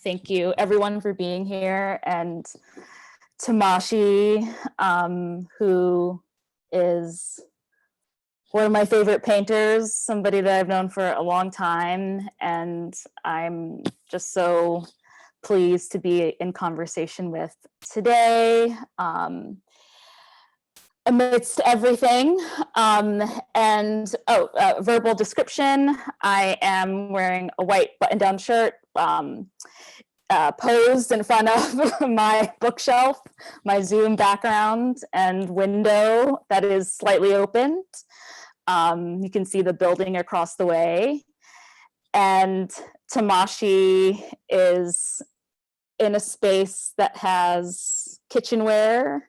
Thank you everyone for being here, and Tamashi, who is one of my favorite painters, somebody that I've known for a long time, and I'm just so pleased to be in conversation with today. Amidst everything, verbal description, I am wearing a white button-down shirt, posed in front of my bookshelf, my Zoom background and window that is slightly opened. You can see the building across the way. And Tamashi is in a space that has kitchenware,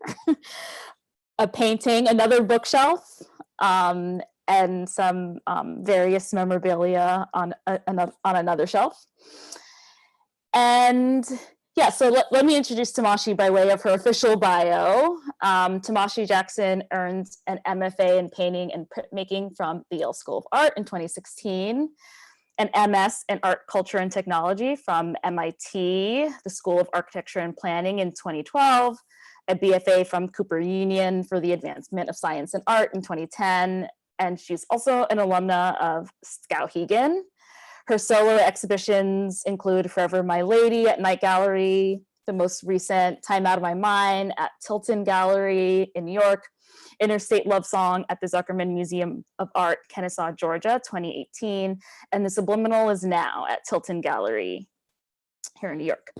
a painting, another bookshelf, and some various memorabilia on another shelf. And yeah, so let me introduce Tamashi by way of her official bio. Tamashi Jackson earned an MFA in painting and printmaking from the Yale School of Art in 2016, an MS in Art, Culture, and Technology from MIT, the School of Architecture and Planning in 2012, a BFA from Cooper Union for the Advancement of Science and Art in 2010, and she's also an alumna of Skowhegan. Her solo exhibitions include Forever My Lady at Night Gallery, the most recent Time Out of My Mind at Tilton Gallery in New York, Interstate Love Song at the Zuckerman Museum of Art, Kennesaw, Georgia, 2018, and The Subliminal is Now at Tilton Gallery here in New York.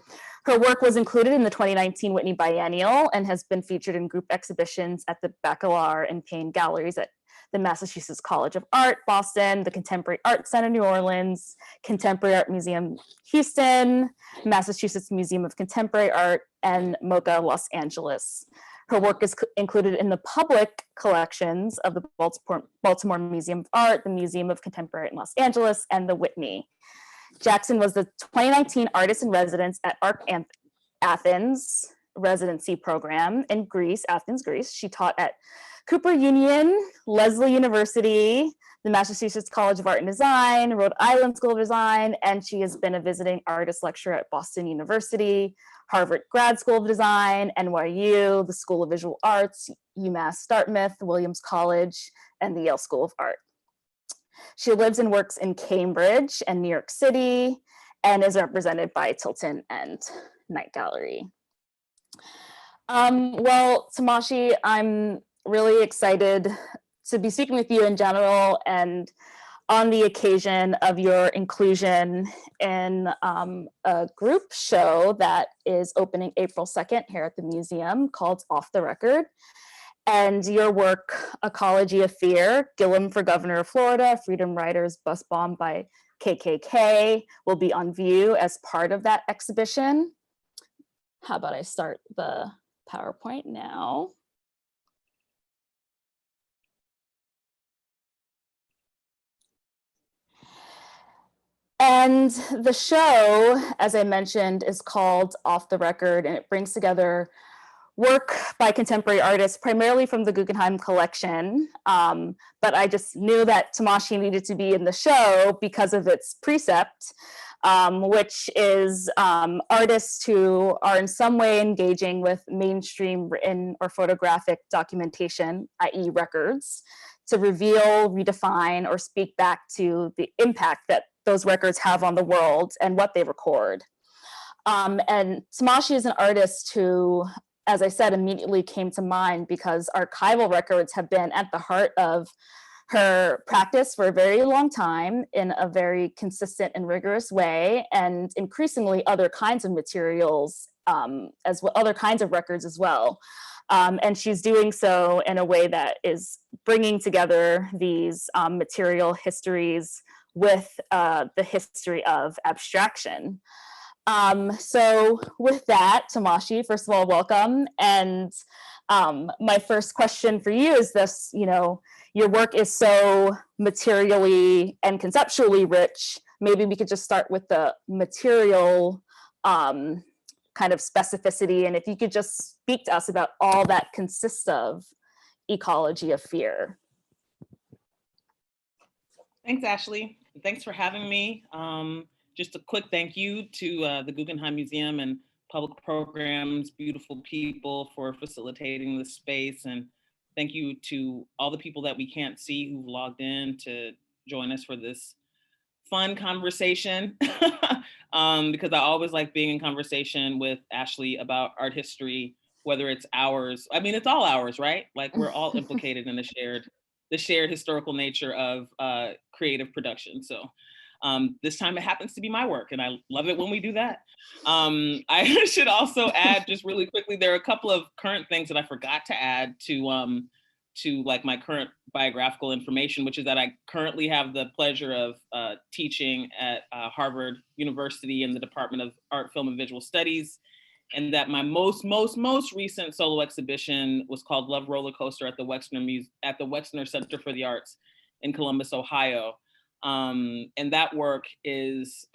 Her work was included in the 2019 Whitney Biennial and has been featured in group exhibitions at the Bachelor and Payne Galleries at the Massachusetts College of Art, Boston, the Contemporary Art Center, New Orleans, Contemporary Art Museum, Houston, Massachusetts Museum of Contemporary Art, and MoCA, Los Angeles. Her work is included in the public collections of the Baltimore Museum of Art, the Museum of Contemporary Art in Los Angeles, and the Whitney. Jackson was the 2019 Artist in Residence at Art Athens residency program in Greece, Athens, Greece. She taught at Cooper Union, Lesley University, the Massachusetts College of Art and Design, Rhode Island School of Design, and she has been a visiting artist lecturer at Boston University, Harvard Grad School of Design, NYU, the School of Visual Arts, UMass Dartmouth, Williams College, and the Yale School of Art. She lives and works in Cambridge and New York City and is represented by Tilton and Night Gallery. Well, Tamashi, I'm really excited to be speaking with you in general and on the occasion of your inclusion in a group show that is opening April 2nd here at the museum called Off the Record. And your work, Ecology of Fear, Gillum for Governor of Florida, Freedom Riders Bus Bombed by KKK, will be on view as part of that exhibition. How about I start the PowerPoint now? And the show, as I mentioned, is called Off the Record, and it brings together work by contemporary artists, primarily from the Guggenheim collection. But I just knew that Tamashi needed to be in the show because of its precept, which is artists who are in some way engaging with mainstream written or photographic documentation, i.e. records, to reveal, redefine, or speak back to the impact that those records have on the world and what they record. And Tamashi is an artist who, as I said, immediately came to mind because archival records have been at the heart of her practice for a very long time in a very consistent and rigorous way, and increasingly other kinds of materials, as well, other kinds of records as well. And she's doing so in a way that is bringing together these material histories with the history of abstraction. So with that, Tamashi, first of all, welcome. And my first question for you is this, your work is so materially and conceptually rich. Maybe we could just start with the material kind of specificity. And if you could just speak to us about all that consists of Ecology of Fear. Thanks, Ashley. Thanks for having me. just a quick thank you to the Guggenheim Museum and Public Programs, beautiful people, for facilitating this space. And thank you to all the people that we can't see who've logged in to join us for this fun conversation. Because I always like being in conversation with Ashley about art history, whether it's ours. I mean, it's all ours, right? Like we're all implicated in the shared historical nature of creative production. So this time it happens to be my work, and I love it when we do that. I should also add just really quickly, there are a couple of current things that I forgot to add to like my current biographical information, which is that I currently have the pleasure of teaching at Harvard University in the Department of Art, Film, and Visual Studies, and that my most recent solo exhibition was called Love Roller Coaster at the Wexner Center for the Arts in Columbus, Ohio. And that work is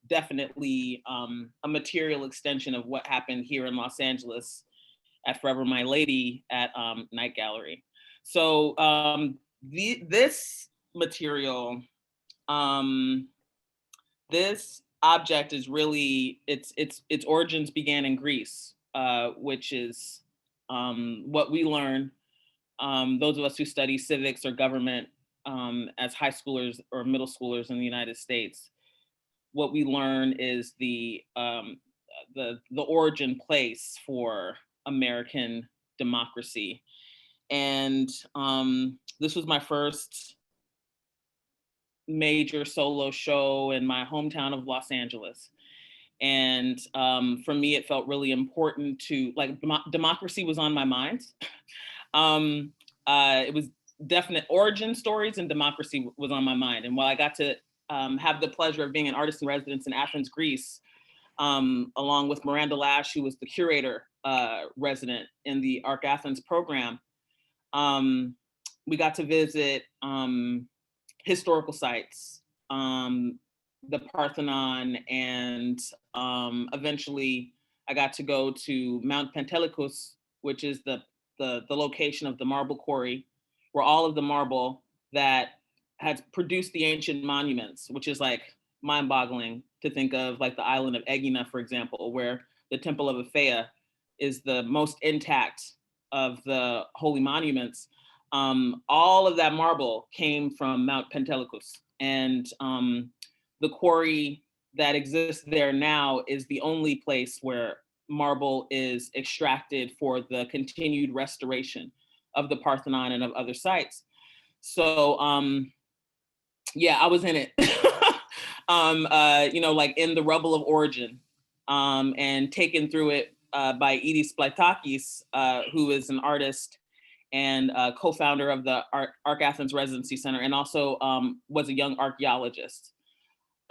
definitely a material extension of what happened here in Los Angeles at Forever My Lady at Night Gallery. So this material, this object is really, its origins began in Greece, which is what we learn, those of us who study civics or government as high schoolers or middle schoolers in the United States. What we learn is the origin place for American democracy. And this was my first major solo show in my hometown of Los Angeles. And for me, it felt really important to, like, democracy was on my mind. It was definite origin stories, and democracy was on my mind. And while I got to have the pleasure of being an artist in residence in Athens, Greece, along with Miranda Lash, who was the curator resident in the Arc Athens program, we got to visit historical sites, the Parthenon, and eventually I got to go to Mount Pentelicus, which is the location of the marble quarry, where all of the marble that had produced the ancient monuments, which is like mind-boggling to think of, like the island of Egina, for example, where the Temple of Aphaea is the most intact of the holy monuments. All of that marble came from Mount Pentelicus, and the quarry that exists there now is the only place where marble is extracted for the continued restoration of the Parthenon and of other sites. So yeah, I was in it, like in the rubble of origin, and taken through it by Edie Splaitakis, who is an artist and co-founder of the Arc Athens Residency Center, and also was a young archaeologist.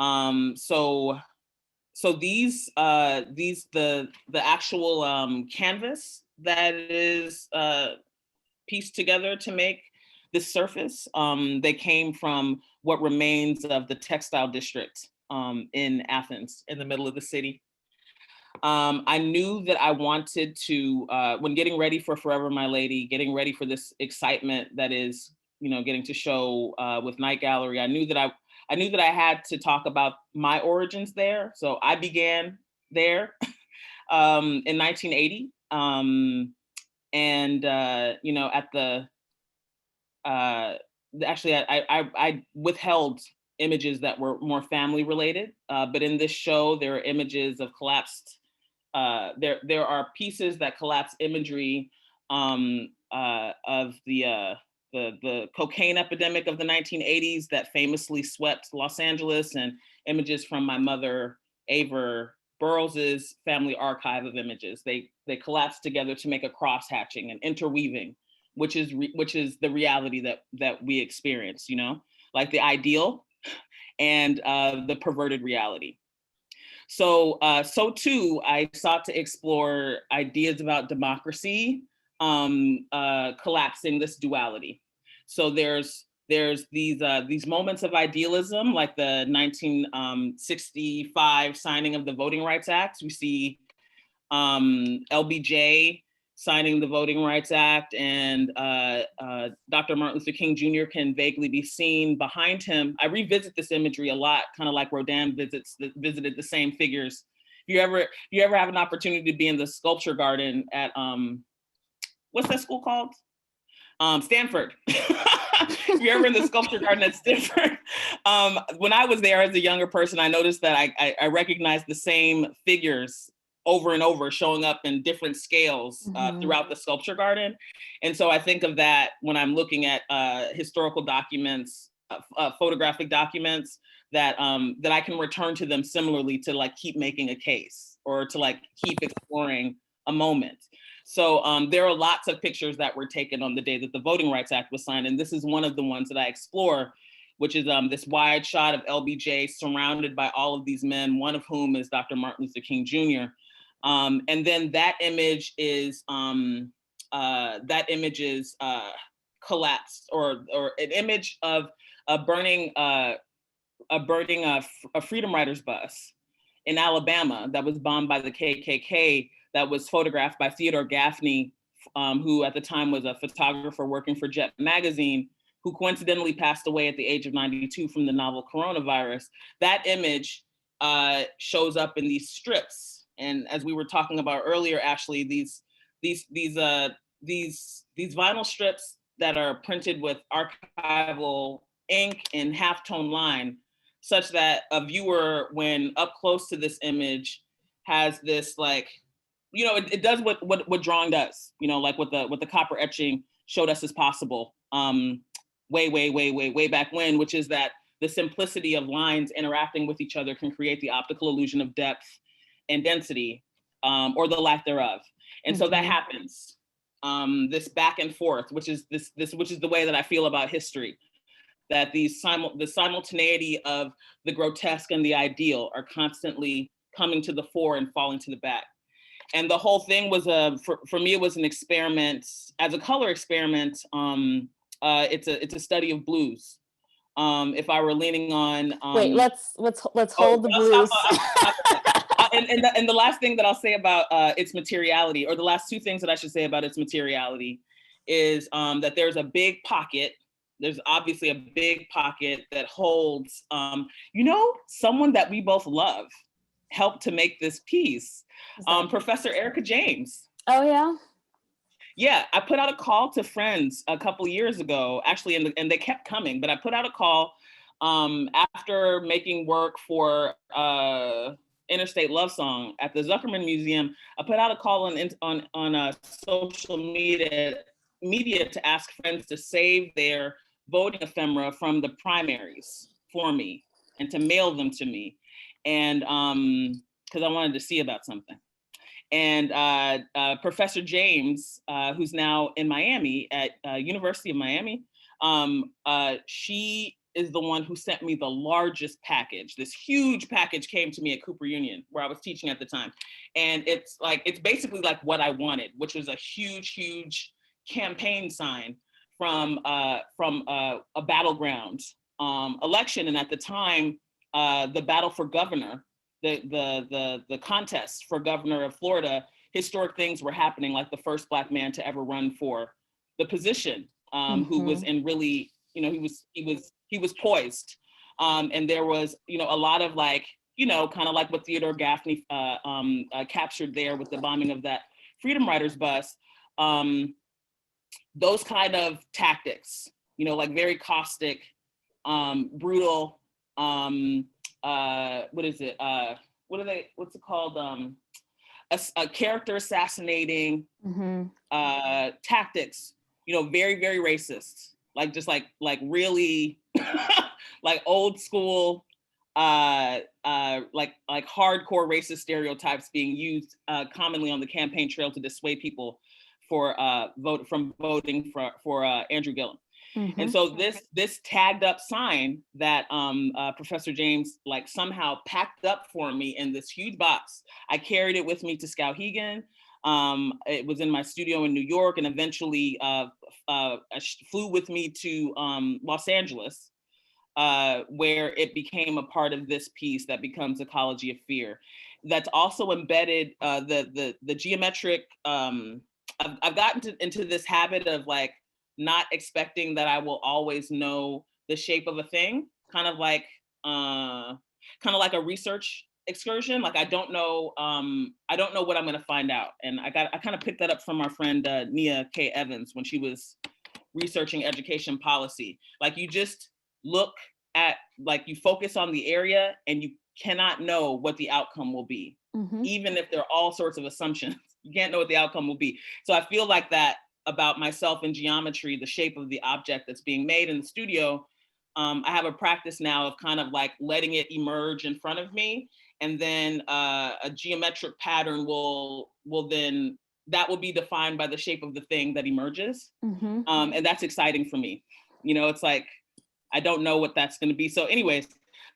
So these the actual canvas that is pieced together to make this surface, they came from what remains of the textile district in Athens, in the middle of the city. I knew that I wanted to, when getting ready for Forever My Lady, getting ready for this excitement that is, getting to show with Night Gallery, I knew that I had to talk about my origins there. So I began there in 1980. At the, actually, I withheld images that were more family related, but in this show, there are images of collapsed, there are pieces that collapse imagery of the cocaine epidemic of the 1980s that famously swept Los Angeles, and images from my mother, Aver Burroughs's family archive of images. They collapse together to make a cross-hatching and interweaving, which is the reality that we experience, like the ideal and the perverted reality. So too, I sought to explore ideas about democracy, collapsing this duality. So there's these moments of idealism, like the 1965 signing of the Voting Rights Act. We see LBJ signing the Voting Rights Act, and Dr. Martin Luther King Jr. can vaguely be seen behind him. I revisit this imagery a lot, kind of like Rodin visited the same figures. If you ever have an opportunity to be in the sculpture garden at what's that school called? Stanford. If you're ever in the sculpture garden at Stanford, when I was there as a younger person, I noticed that I recognized the same figures over and over, showing up in different scales throughout the sculpture garden. And so I think of that when I'm looking at historical documents, photographic documents, that I can return to them similarly to like keep making a case or to like keep exploring a moment. So there are lots of pictures that were taken on the day that the Voting Rights Act was signed. And this is one of the ones that I explore, which is this wide shot of LBJ surrounded by all of these men, one of whom is Dr. Martin Luther King Jr. And then that image is collapsed, or an image of a burning a Freedom Riders bus in Alabama that was bombed by the KKK, that was photographed by Theodore Gaffney, who at the time was a photographer working for Jet Magazine, who coincidentally passed away at the age of 92 from the novel coronavirus. That image shows up in these strips. And as we were talking about earlier, Ashley, these vinyl strips that are printed with archival ink and halftone line, such that a viewer, when up close to this image, has this like, you know, it does what drawing does, you know, like what the copper etching showed us is possible way back when, which is that the simplicity of lines interacting with each other can create the optical illusion of depth and density, or the lack thereof. And so that happens, this back and forth, which is the way that I feel about history, that the simultaneity of the grotesque and the ideal are constantly coming to the fore and falling to the back. And the whole thing was for me, it was an experiment, as a color experiment. It's a study of blues. If I were leaning on wait, let's hold the blues. And the last thing that I'll say about its materiality, or the last two things that I should say about its materiality, is that there's a big pocket. There's obviously a big pocket that holds, someone that we both love helped to make this piece, Professor Erica James. Oh yeah? Yeah, I put out a call to friends a couple years ago, actually, and they kept coming, but I put out a call after making work for Interstate Love Song at the Zuckerman Museum. I put out a call on social media to ask friends to save their voting ephemera from the primaries for me and to mail them to me. And because I wanted to see about something. And Professor James, who's now in Miami at University of Miami, she is the one who sent me the largest package. This huge package came to me at Cooper Union, where I was teaching at the time. And it's basically like what I wanted, which was a huge campaign sign from a battleground election. And at the time, the battle for governor, the contest for governor of Florida, historic things were happening, like the first Black man to ever run for the position, who was in really, he was poised. And there was, a lot of like, kind of like what Theodore Gaffney captured there with the bombing of that Freedom Riders bus. Those kind of tactics, like very caustic, brutal, what is it? What's it called? A character assassinating tactics, very, very racist, like just like really like old school, like hardcore racist stereotypes being used commonly on the campaign trail to dissuade people from voting for Andrew Gillum. And so this tagged up sign that Professor James somehow packed up for me in this huge box. I carried it with me to Skowhegan. It was in my studio in New York, and eventually flew with me to Los Angeles, where it became a part of this piece that becomes Ecology of Fear. That's also embedded the geometric I've gotten into this habit of like not expecting that I will always know the shape of a thing, kind of like a research excursion. Like I don't know what I'm going to find out. And I kind of picked that up from our friend Nia K. Evans when she was researching education policy. Like you just look at, like you focus on the area and you cannot know what the outcome will be. Even if there are all sorts of assumptions, you can't know what the outcome will be. So I feel like that about myself in geometry, the shape of the object that's being made in the studio. I have a practice now of kind of like letting it emerge in front of me, and then a geometric pattern will then, that will be defined by the shape of the thing that emerges. And that's exciting for me. You know, it's like, I don't know what that's going to be. So anyways,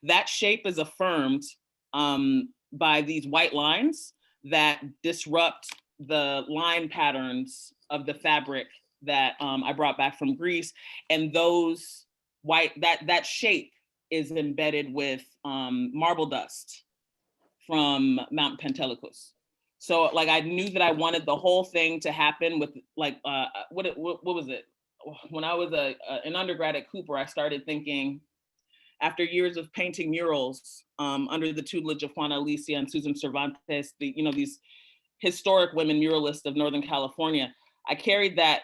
that shape is affirmed by these white lines that disrupt the line patterns of the fabric that I brought back from Greece. And those that shape is embedded with marble dust from Mount Pentelicus. So like I knew that I wanted the whole thing to happen with like what was it? When I was an undergrad at Cooper, I started thinking, after years of painting murals under the tutelage of Juana Alicia and Susan Cervantes, these historic women muralists of Northern California, I carried that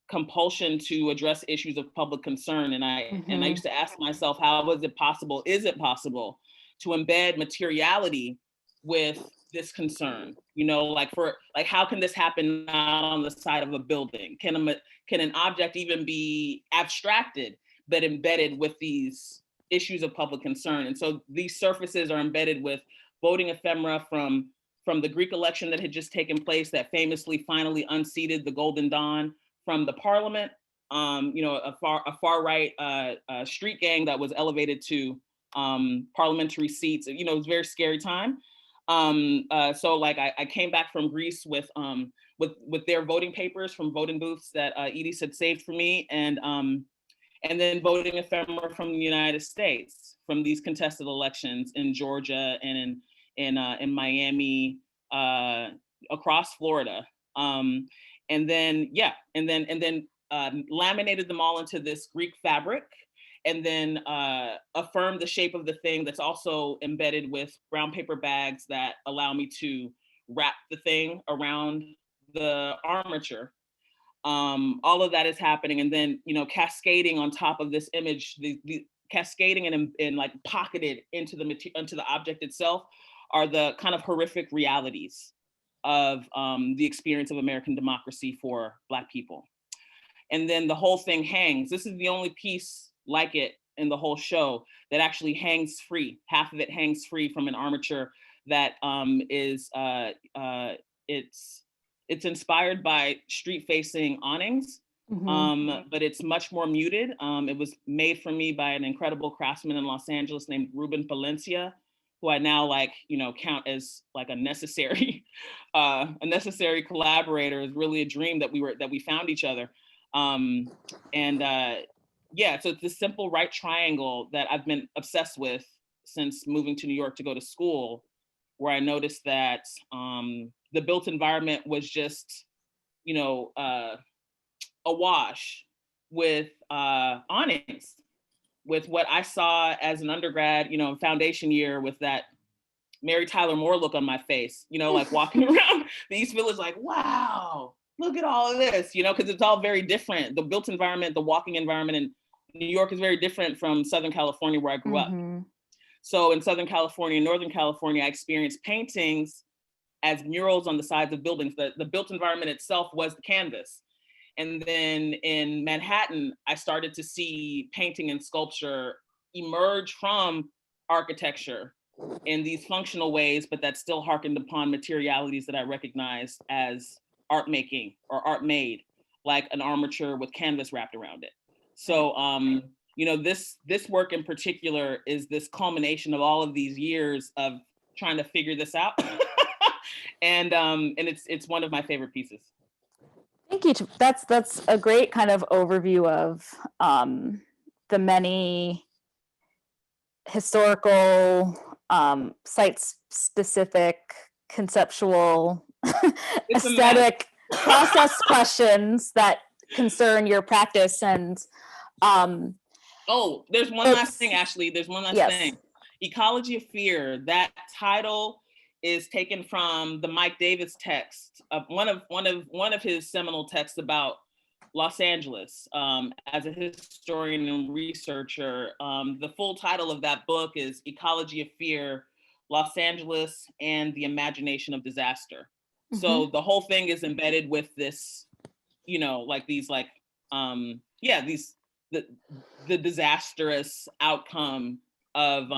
compulsion to address issues of public concern. And I used to ask myself, is it possible to embed materiality with this concern? You know, like how can this happen not on the side of a building? Can an object even be abstracted but embedded with these issues of public concern? And so these surfaces are embedded with voting ephemera from the Greek election that had just taken place, that famously finally unseated the Golden Dawn from the parliament. A far right street gang that was elevated to parliamentary seats. You know, it was a very scary time. So like I came back from Greece with their voting papers from voting booths that Edie had saved for me, and then voting ephemera from the United States from these contested elections in Georgia and in Miami, across Florida, and then laminated them all into this Greek fabric, and then affirmed the shape of the thing that's also embedded with brown paper bags that allow me to wrap the thing around the armature. All of that is happening, and then cascading on top of this image, the cascading and like pocketed into the object itself are the kind of horrific realities of the experience of American democracy for Black people. And then the whole thing hangs. This is the only piece like it in the whole show that actually hangs free. Half of it hangs free from an armature that it's inspired by street-facing awnings, but it's much more muted. It was made for me by an incredible craftsman in Los Angeles named Ruben Palencia, who I now count as like a necessary collaborator. It's really a dream that we found each other. So it's this simple right triangle that I've been obsessed with since moving to New York to go to school, where I noticed that the built environment was just, awash with awnings, with what I saw as an undergrad, foundation year, with that Mary Tyler Moore look on my face, like walking around the East Village, like, wow, look at all of this, because it's all very different. The built environment, the walking environment in New York is very different from Southern California, where I grew up. So in Southern California and Northern California, I experienced paintings as murals on the sides of buildings. The built environment itself was the canvas. And then in Manhattan, I started to see painting and sculpture emerge from architecture in these functional ways, but that still harkened upon materialities that I recognized as art making or art made, like an armature with canvas wrapped around it. So, this work in particular is this culmination of all of these years of trying to figure this out. and it's one of my favorite pieces. Thank you. That's a great kind of overview of the many historical, site-specific, conceptual, aesthetic process questions that concern your practice, and Oh, there's one last thing, Ashley. There's one last yes. thing. Ecology of Fear. That title is taken from the Mike Davis text, one of his seminal texts about Los Angeles. As a historian and researcher, the full title of that book is Ecology of Fear: Los Angeles and the Imagination of Disaster. So the whole thing is embedded with this, like these, like, these the disastrous outcome of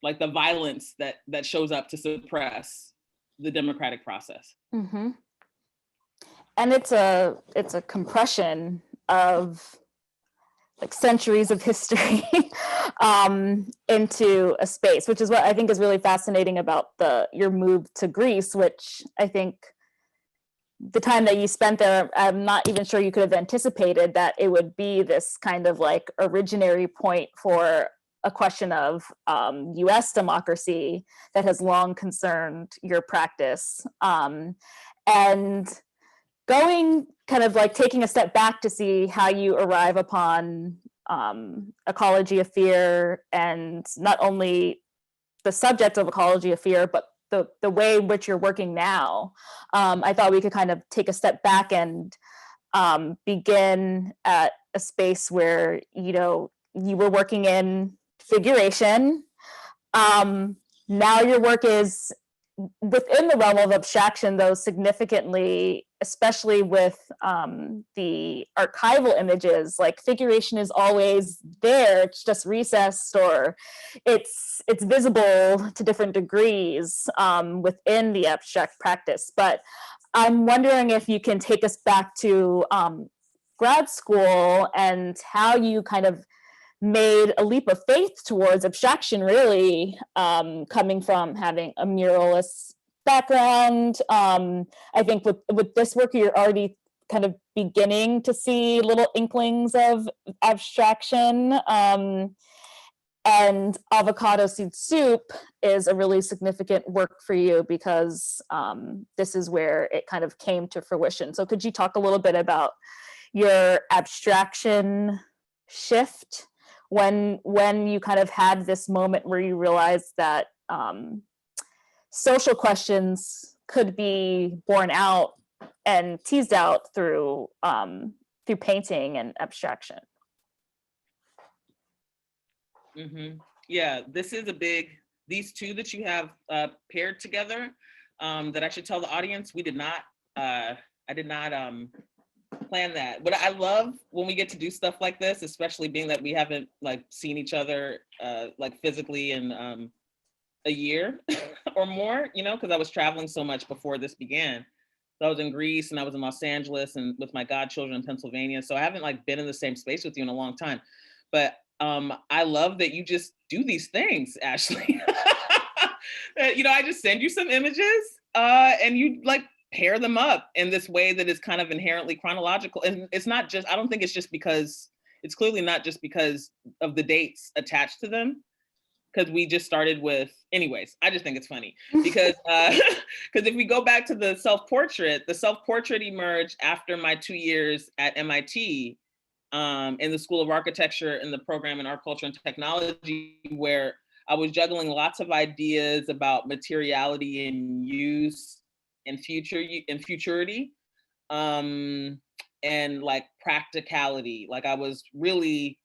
like the violence that shows up to suppress the democratic process. Mm-hmm. And it's a compression of like centuries of history into a space, which is what I think is really fascinating about your move to Greece, which I think the time that you spent there, I'm not even sure you could have anticipated that it would be this kind of like originary point for a question of US democracy that has long concerned your practice. And going kind of like taking a step back to see how you arrive upon Ecology of Fear, and not only the subject of Ecology of Fear, but the way in which you're working now. I thought we could kind of take a step back and begin at a space where, you were working in figuration. Now your work is within the realm of abstraction, though significantly, especially with the archival images. Like figuration is always there, it's just recessed, or it's visible to different degrees within the abstract practice. But I'm wondering if you can take us back to grad school and how you kind of made a leap of faith towards abstraction, really, coming from having a muralist background. I think with this work, you're already kind of beginning to see little inklings of abstraction. And Avocado Seed Soup is a really significant work for you because this is where it kind of came to fruition. So could you talk a little bit about your abstraction shift when you kind of had this moment where you realized that social questions could be borne out and teased out through painting and abstraction? Mm-hmm. Yeah, this is a big, these two that you have paired together, that I should tell the audience, we did not, I did not plan that. But I love when we get to do stuff like this, especially being that we haven't like seen each other like physically in a year or more, because I was traveling so much before this began. So I was in Greece and I was in Los Angeles and with my godchildren in Pennsylvania. So I haven't like been in the same space with you in a long time. But I love that you just do these things, Ashley. I just send you some images and you like pair them up in this way that is kind of inherently chronological. And it's not just, I don't think it's just because, it's clearly not just because of the dates attached to them, because we just started with, anyways, I just think it's funny because if we go back to the self-portrait emerged after my 2 years at MIT in the School of Architecture in the program in Art, Culture, and Technology, where I was juggling lots of ideas about materiality and use and futurity, and like practicality. Like I was really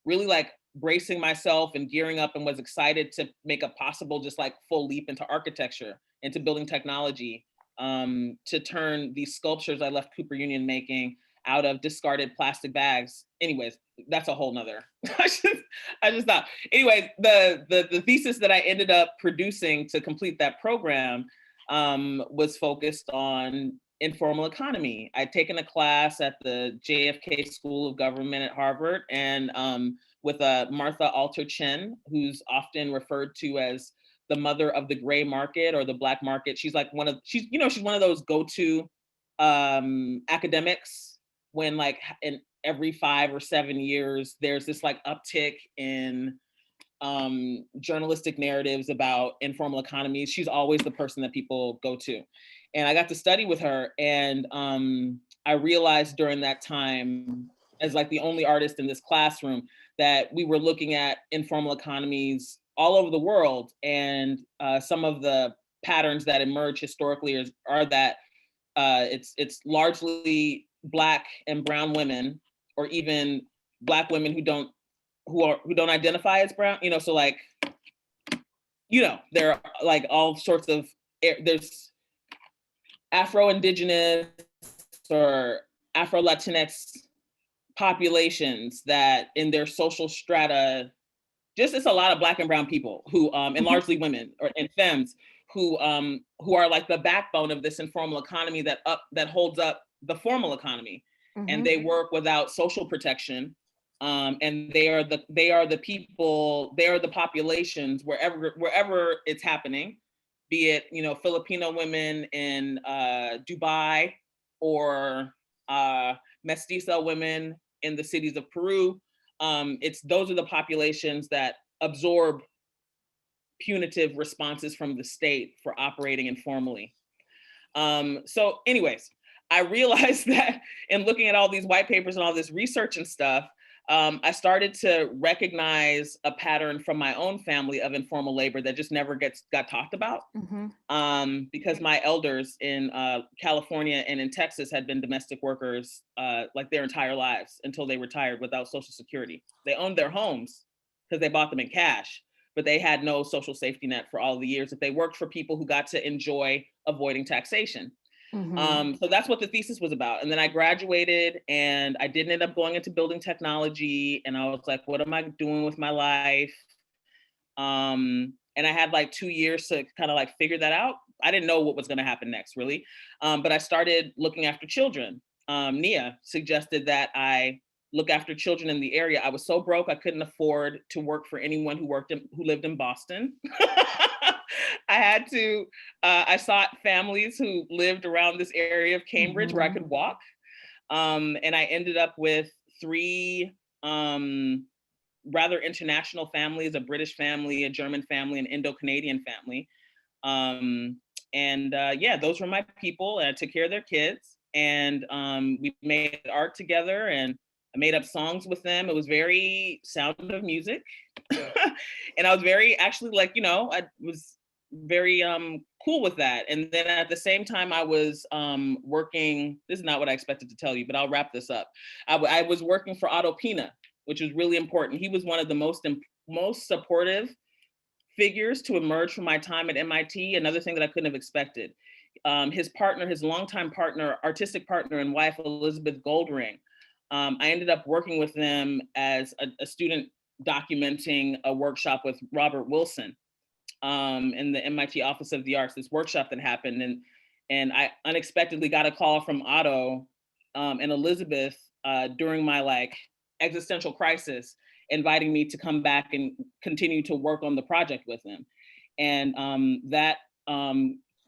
like bracing myself and gearing up and was excited to make a possible just like full leap into architecture, into building technology, to turn these sculptures I left Cooper Union making out of discarded plastic bags. Anyways, that's a whole nother. I just thought. Anyways, the thesis that I ended up producing to complete that program was focused on informal economy. I'd taken a class at the JFK School of Government at Harvard, and with Martha Alter Chen, who's often referred to as the mother of the gray market or the black market. She's like she's one of those go-to academics when like in every 5 or 7 years, there's this like uptick in journalistic narratives about informal economies. She's always the person that people go to. And I got to study with her, and I realized during that time, as like the only artist in this classroom, that we were looking at informal economies all over the world. And some of the patterns that emerge historically are that it's largely Black and brown women, or even Black women who don't identify as brown. So like, there are like all sorts of, there's Afro-Indigenous or Afro-Latinx populations that in their social strata, just it's a lot of Black and brown people who, and largely women and femmes who are like the backbone of this informal economy that holds up the formal economy. And they work without social protection. And they are the people, they are the populations wherever it's happening, be it, Filipino women in Dubai, or mestiza women in the cities of Peru. Those are the populations that absorb punitive responses from the state for operating informally. So anyways, I realized that in looking at all these white papers and all this research and stuff, I started to recognize a pattern from my own family of informal labor that just never got talked about. Because my elders in California and in Texas had been domestic workers like their entire lives until they retired without Social Security. They owned their homes because they bought them in cash, but they had no social safety net for all the years that they worked for people who got to enjoy avoiding taxation. So that's what the thesis was about. And then I graduated, and I didn't end up going into building technology. And I was like, what am I doing with my life? And I had like 2 years to kind of like figure that out. I didn't know what was going to happen next, really. But I started looking after children. Nia suggested that I look after children in the area. I was so broke, I couldn't afford to work for anyone who lived in Boston. I sought families who lived around this area of Cambridge where I could walk. And I ended up with 3 rather international families: a British family, a German family, an Indo-Canadian family. Those were my people. And I took care of their kids, and we made art together, and I made up songs with them. It was very Sound of Music. And I was very, actually, like, I was very cool with that. And then at the same time, I was working, this is not what I expected to tell you, but I'll wrap this up. I was working for Otto Pina, which was really important. He was one of the most supportive figures to emerge from my time at MIT. Another thing that I couldn't have expected. His longtime partner, artistic partner and wife, Elizabeth Goldring. I ended up working with them as a student documenting a workshop with Robert Wilson in the MIT Office of the Arts, this workshop that happened. And I unexpectedly got a call from Otto and Elizabeth during my like existential crisis, inviting me to come back and continue to work on the project with them. And that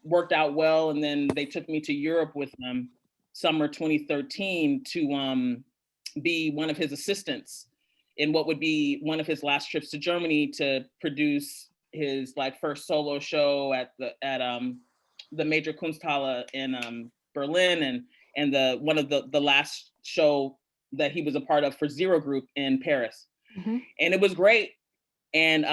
worked out well. And then they took me to Europe with them summer 2013 to be one of his assistants in what would be one of his last trips to Germany to produce his like first solo show at the Major Kunsthalle in Berlin, and the one of the last show that he was a part of for Zero Group in Paris. And it was great. And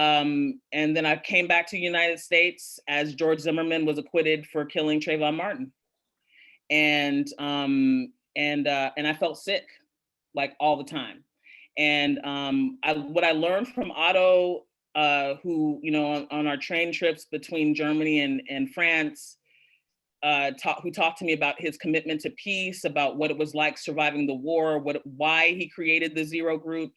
then I came back to the United States as George Zimmerman was acquitted for killing Trayvon Martin. And I felt sick like all the time. And what I learned from Otto, who, on our train trips between Germany and France, who talked to me about his commitment to peace, about what it was like surviving the war, why he created the Zero Group,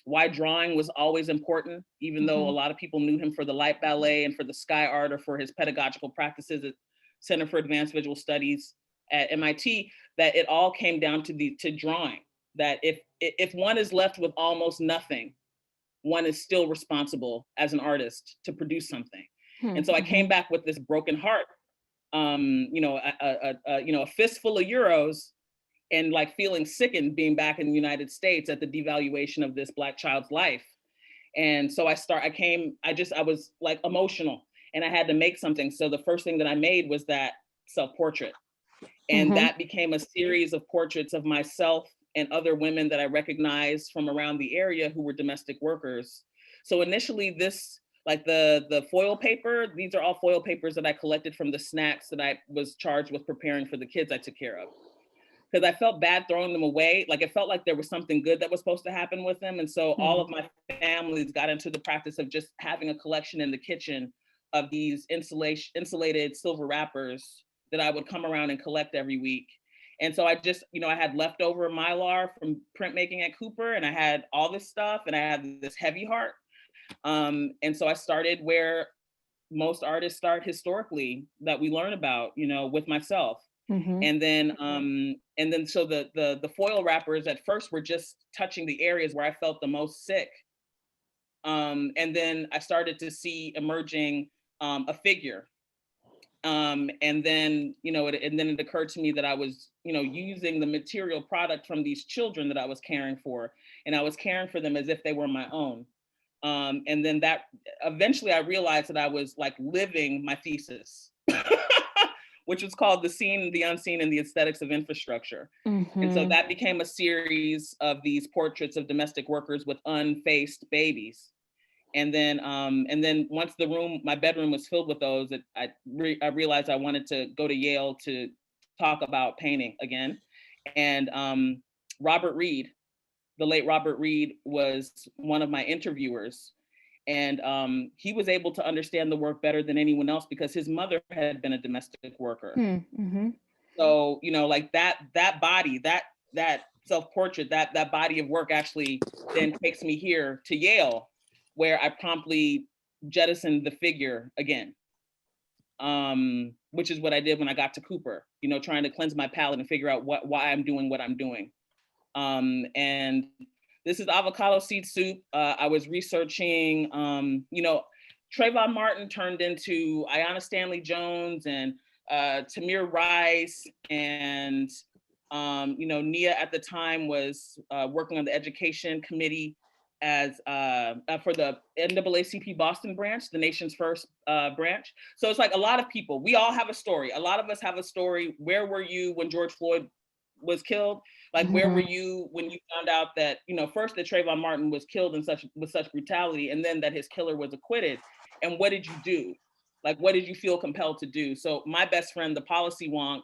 why drawing was always important, even though a lot of people knew him for the light ballet and for the sky art, or for his pedagogical practices at Center for Advanced Visual Studies at MIT, that it all came down to drawing. That if one is left with almost nothing, one is still responsible as an artist to produce something. And so I came back with this broken heart, a fistful of euros, and like feeling sickened being back in the United States at the devaluation of this Black child's life. And so I was like emotional and I had to make something. So the first thing that I made was that self-portrait. And Mhm. that became a series of portraits of myself and other women that I recognized from around the area who were domestic workers. So initially like the foil paper, these are all foil papers that I collected from the snacks that I was charged with preparing for the kids I took care of. Because I felt bad throwing them away. Like it felt like there was something good that was supposed to happen with them. And so all Mm. of my families got into the practice of just having a collection in the kitchen of these insulated silver wrappers that I would come around and collect every week. And so I just, I had leftover Mylar from printmaking at Cooper, and I had all this stuff, and I had this heavy heart. And so I started where most artists start historically that we learn about, with myself. Mhm. And then so the foil wrappers at first were just touching the areas where I felt the most sick. And then I started to see emerging a figure. And then it occurred to me that I was, using the material product from these children that I was caring for, and I was caring for them as if they were my own. And then that eventually I realized that I was like living my thesis, which was called The Seen, the Unseen, and the Aesthetics of Infrastructure. And so Mhm. that became a series of these portraits of domestic workers with unfaced babies. And then once my bedroom was filled with those, I realized I wanted to go to Yale to talk about painting again. And Robert Reed, the late Robert Reed, was one of my interviewers. And he was able to understand the work better than anyone else because his mother had been a domestic worker. Hmm. Mhm. So, like that body, that self-portrait, that body of work actually then takes me here to Yale, where I promptly jettisoned the figure again. Which is what I did when I got to Cooper, trying to cleanse my palate and figure out why I'm doing what I'm doing. And this is avocado seed soup. I was researching, Trayvon Martin turned into Ayanna Stanley Jones and Tamir Rice, and Nia at the time was working on the education committee as for the NAACP Boston branch, the nation's first branch. So it's like a lot of people. We all have a story. A lot of us have a story. Where were you when George Floyd was killed? Like, where were Mhm. you when you found out that, first that Trayvon Martin was killed with such brutality, and then that his killer was acquitted? And what did you do? Like, what did you feel compelled to do? So my best friend, the policy wonk,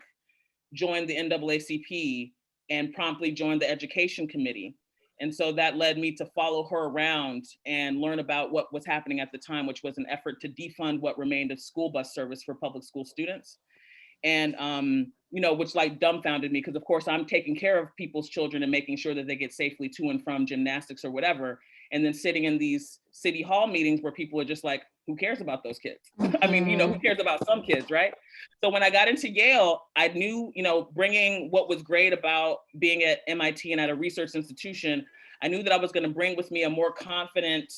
joined the NAACP and promptly joined the education committee. And so that led me to follow her around and learn about what was happening at the time, which was an effort to defund what remained of school bus service for public school students. And which like dumbfounded me because of course I'm taking care of people's children and making sure that they get safely to and from gymnastics or whatever, and then sitting in these city hall meetings where people are just like, who cares about those kids? I mean, who Mhm. cares about some kids, right? So when I got into Yale, I knew, bringing what was great about being at MIT and at a research institution, I knew that I was going to bring with me a more confident,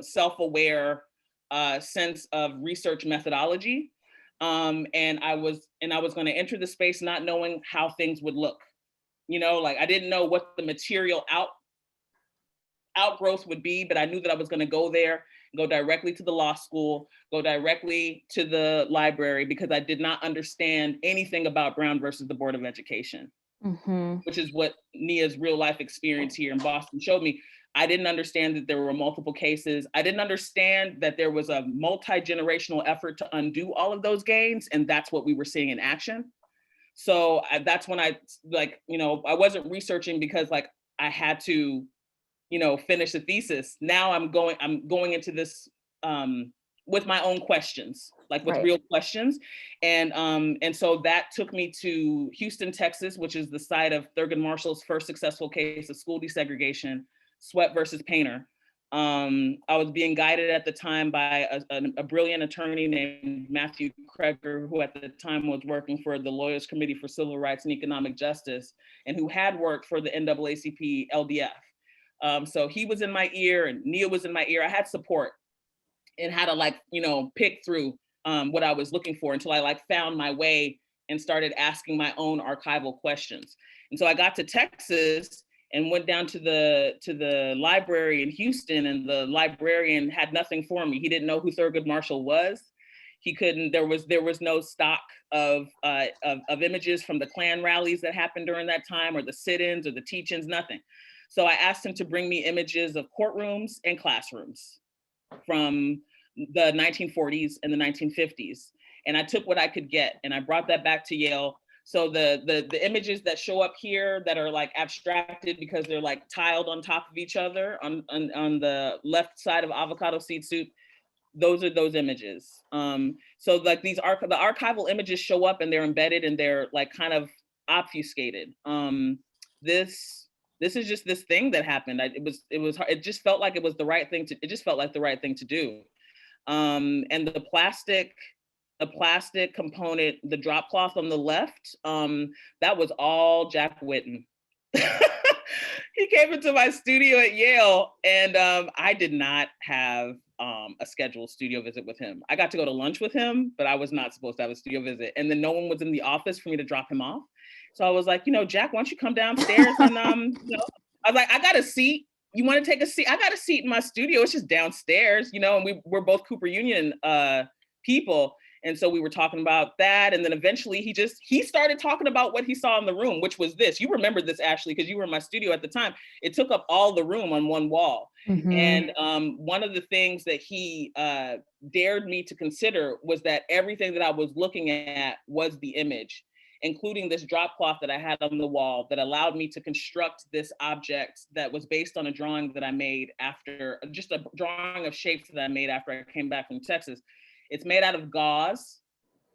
self-aware sense of research methodology. And I was going to enter the space not knowing how things would look. Like I didn't know what the material outgrowth would be, but I knew that I was going to go there, go directly to the law school, go directly to the library, because I did not understand anything about Brown versus the Board of Education, Mhm. which is what Nia's real life experience here in Boston showed me. I didn't understand that there were multiple cases. I didn't understand that there was a multi-generational effort to undo all of those gains. And that's what we were seeing in action. So that's when I wasn't researching because like I had to, finish the thesis. Now I'm going into this with my own questions, like with Right. real questions. And so that took me to Houston, Texas, which is the site of Thurgood Marshall's first successful case of school desegregation, Sweat versus Painter. I was being guided at the time by a brilliant attorney named Matthew Kreger, who at the time was working for the Lawyers Committee for Civil Rights and Economic Justice, and who had worked for the NAACP LDF. So he was in my ear and Nia was in my ear. I had support and how to pick through what I was looking for until I found my way and started asking my own archival questions. And so I got to Texas and went down to the library in Houston, and the librarian had nothing for me. He didn't know who Thurgood Marshall was. He couldn't. There was no stock of images from the Klan rallies that happened during that time, or the sit-ins, or the teach-ins. Nothing. So I asked him to bring me images of courtrooms and classrooms from the 1940s and the 1950s, and I took what I could get, and I brought that back to Yale. So the images that show up here that are like abstracted because they're like tiled on top of each other on the left side of Avocado Seed Soup, those are those images. So like the archival images show up and they're embedded and they're like kind of obfuscated. This is just this thing that happened. It just felt like it was the right thing to. It just felt like the right thing to do. And the plastic component, the drop cloth on the left, that was all Jack Whitten. He came into my studio at Yale, and I did not have a scheduled studio visit with him. I got to go to lunch with him, but I was not supposed to have a studio visit. And then no one was in the office for me to drop him off. So I was like, Jack, why don't you come downstairs? And I was like, I got a seat. You want to take a seat? I got a seat in my studio. It's just downstairs, and we're both Cooper Union people. And so we were talking about that. And then eventually he started talking about what he saw in the room, which was this. You remember this, Ashley, because you were in my studio at the time. It took up all the room on one wall. Mm-hmm. And one of the things that he dared me to consider was that everything that I was looking at was the image, including this drop cloth that I had on the wall that allowed me to construct this object that was based on a drawing that I made after, just a drawing of shapes that I made after I came back from Texas. It's made out of gauze,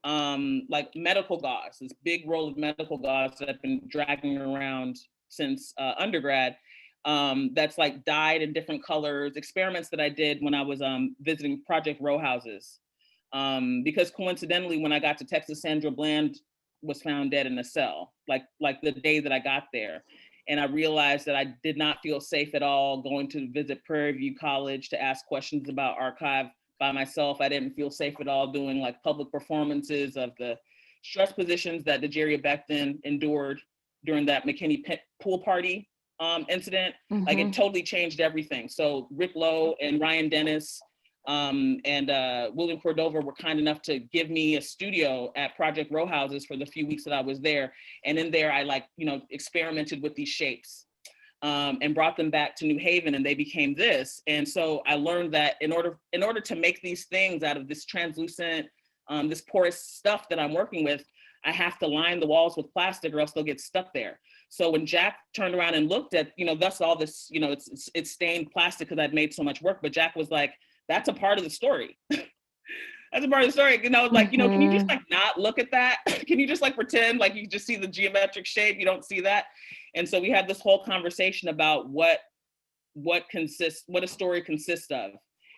like medical gauze, this big roll of medical gauze that I've been dragging around since undergrad. That's like dyed in different colors, experiments that I did when I was visiting Project Row houses. Because coincidentally, when I got to Texas, Sandra Bland was found dead in a cell, like the day that I got there. And I realized that I did not feel safe at all going to visit Prairie View College to ask questions about archive by myself. I didn't feel safe at all doing like public performances of the stress positions that Dejaria Becton endured during that McKinney pool party incident. Mm-hmm. Like it totally changed everything. So Rick Lowe and Ryan Dennis and William Cordova were kind enough to give me a studio at Project Row Houses for the few weeks that I was there. And in there, I experimented with these shapes. And brought them back to New Haven, and they became this. And so I learned that in order to make these things out of this translucent, this porous stuff that I'm working with, I have to line the walls with plastic or else they'll get stuck there. So when Jack turned around and looked at, that's all this, it's stained plastic because I'd made so much work, but Jack was like, that's a part of the story. That's a part of the story, can you just not look at that? Can you just pretend like you just see the geometric shape? You don't see that. And so we had this whole conversation about what a story consists of.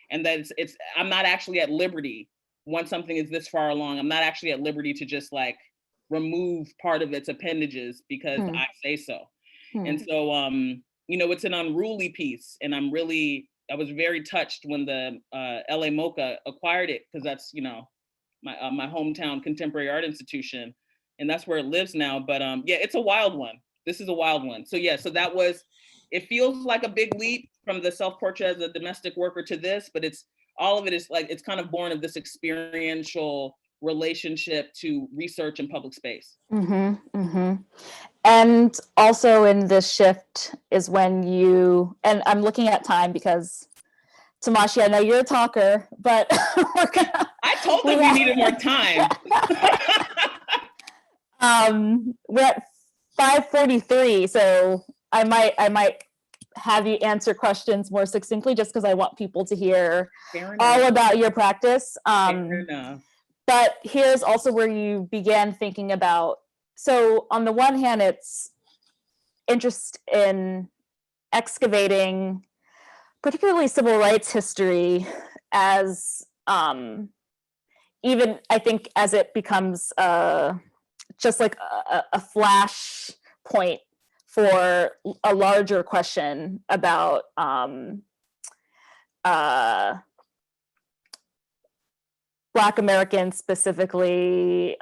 And that it's I'm not actually at liberty once something is this far along. I'm not actually at liberty to just remove part of its appendages because I say so. And so, it's an unruly piece. And I was very touched when the LA MoCA acquired it, because that's, my hometown contemporary art institution. And that's where it lives now. But it's a wild one. This is a wild one. So it feels like a big leap from the self-portrait as a domestic worker to this, but all of it is it's kind of born of this experiential relationship to research and public space. Mm-hmm, mm-hmm. And also in this shift is when and I'm looking at time because Tamashi, I know you're a talker, but I told them we needed more time. We're at 5:43, so I might have you answer questions more succinctly just because I want people to hear all about your practice. Fair enough. But here's also where you began thinking about, so on the one hand, it's interest in excavating particularly civil rights history as even I think as it becomes just like a flash point for a larger question about Black Americans, specifically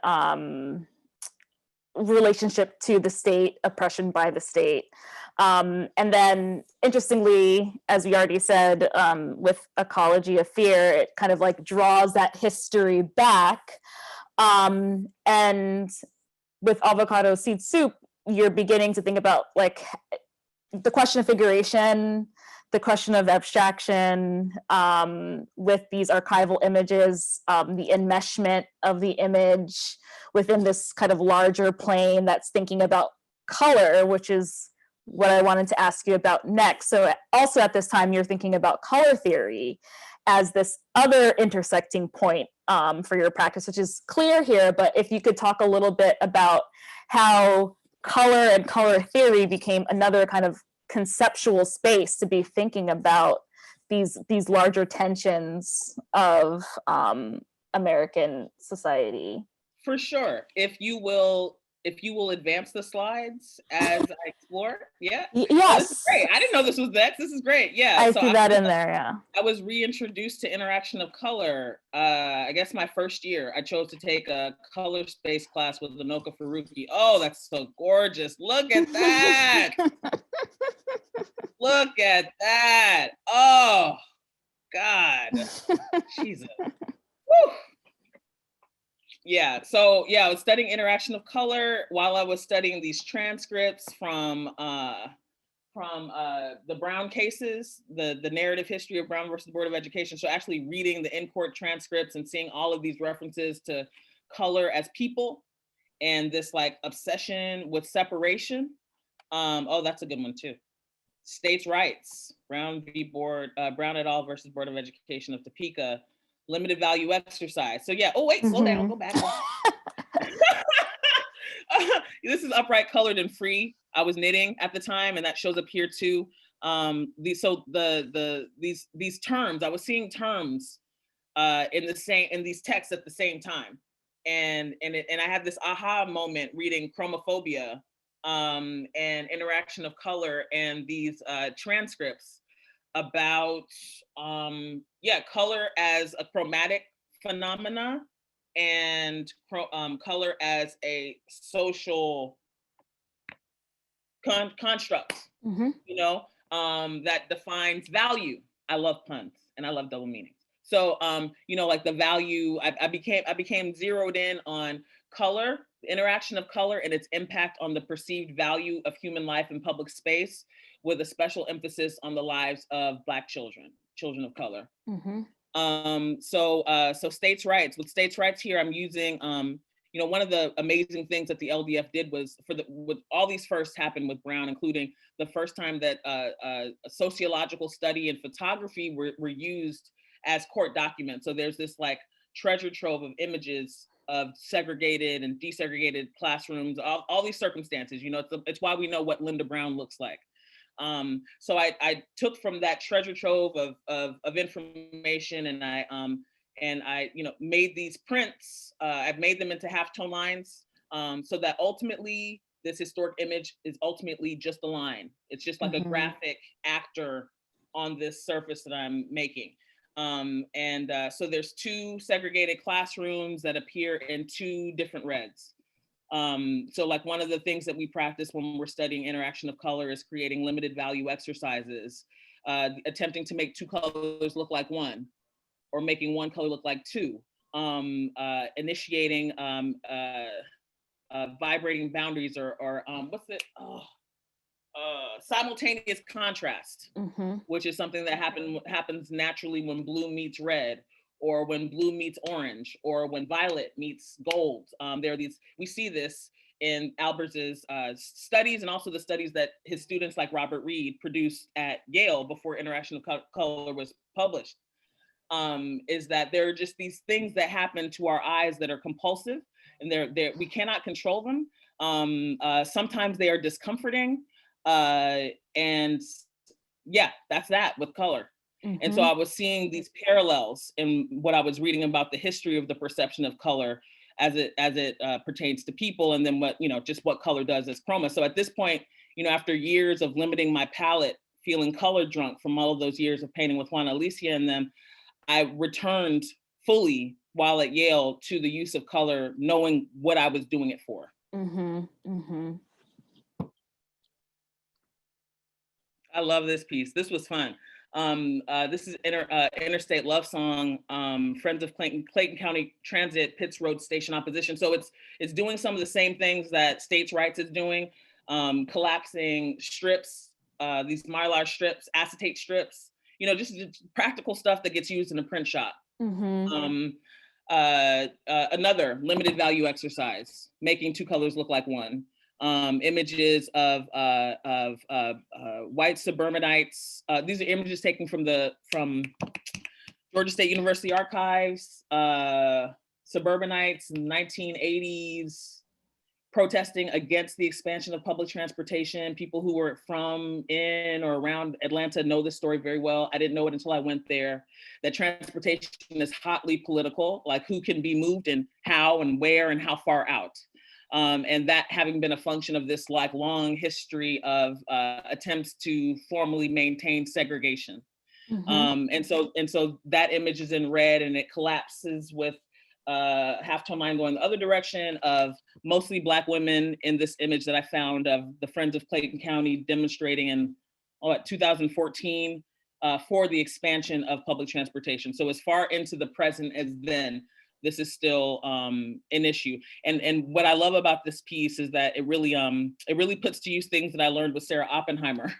relationship to the state, oppression by the state. And then interestingly, as we already said, with Ecology of Fear, it kind of like draws that history back. And with Avocado Seed Soup, you're beginning to think about like the question of figuration, the question of abstraction, with these archival images, the enmeshment of the image within this kind of larger plane that's thinking about color, which is what I wanted to ask you about next. So also at this time, you're thinking about color theory as this other intersecting point for your practice, which is clear here, but if you could talk a little bit about how color and color theory became another kind of conceptual space to be thinking about these larger tensions of American society. For sure. If you will advance the slides as I explore. Yeah. Oh, this is Yes. great. I didn't know this was next. This is great. Yeah. I see that in there, yeah. I was reintroduced to interaction of color. I guess my first year, I chose to take a color space class with Anoka Faruqi. Oh, that's so gorgeous. Look at that. Look at that. Oh, God. Jesus. Woo. Yeah, so yeah, I was studying interaction of color while I was studying these transcripts from the Brown cases, the narrative history of Brown versus Board of Education. So actually reading the in-court transcripts and seeing all of these references to color as people and this like obsession with separation. Oh, that's a good one too. States' rights, Brown et al. Versus Board of Education of Topeka. Limited value exercise. So yeah, oh wait, slow down, go back. This is upright, colored, and free. I was knitting at the time, and that shows up here too. These terms, I was seeing terms in these texts at the same time, and I had this aha moment reading Chromophobia and interaction of color and these transcripts about color as a chromatic phenomena and color as a social construct, you know, that defines value. I love puns and I love double meanings. So, you know, like the value, I became zeroed in on color, the interaction of color and its impact on the perceived value of human life in public space, with a special emphasis on the lives of Black children of color. So states' rights. With states' rights here, I'm using, you know, one of the amazing things that the LDF did was with all these firsts happened with Brown, including the first time that a sociological study and photography were used as court documents. So there's this like treasure trove of images of segregated and desegregated classrooms, all these circumstances. You know, it's why we know what Linda Brown looks like. So I took from that treasure trove of information, and I you know made these prints. I've made them into halftone lines, so that ultimately this historic image is ultimately just a line. It's just like a graphic actor on this surface that I'm making. So there's two segregated classrooms that appear in two different reds. So like one of the things that we practice when we're studying interaction of color is creating limited value exercises, attempting to make two colors look like one, or making one color look like two, initiating vibrating boundaries or simultaneous contrast, which is something that happens naturally when blue meets red, or when blue meets orange, or when violet meets gold. There are these, we see this in Albers's studies, and also the studies that his students like Robert Reed produced at Yale before Interaction of Color was published, is that there are just these things that happen to our eyes that are compulsive, and we cannot control them. Sometimes they are discomforting, and yeah, that's that with color. And so I was seeing these parallels in what I was reading about the history of the perception of color as it pertains to people, and then what color does as chroma. So at this point, after years of limiting my palette, feeling color drunk from all of those years of painting with Juana Alicia and them, I returned fully while at Yale to the use of color, knowing what I was doing it for. I love this piece. This was fun. This is Interstate Love Song, Friends of Clayton County Transit, Pitts Road Station Opposition. So it's doing some of the same things that States' Rights is doing, collapsing strips, these Mylar strips, acetate strips, just practical stuff that gets used in a print shop. Mhm. Another limited value exercise, making two colors look like one. Images of white suburbanites. These are images taken from Georgia State University archives. Suburbanites in the 1980s protesting against the expansion of public transportation. People who were from in or around Atlanta know this story very well. I didn't know it until I went there. That transportation is hotly political, like who can be moved and how and where and how far out. And that having been a function of this like long history of attempts to formally maintain segregation. And so that image is in red and it collapses with halftone line going the other direction of mostly Black women in this image that I found of the Friends of Clayton County demonstrating in 2014 for the expansion of public transportation. So as far into the present as then, this is still an issue. And what I love about this piece is that it really puts to use things that I learned with Sarah Oppenheimer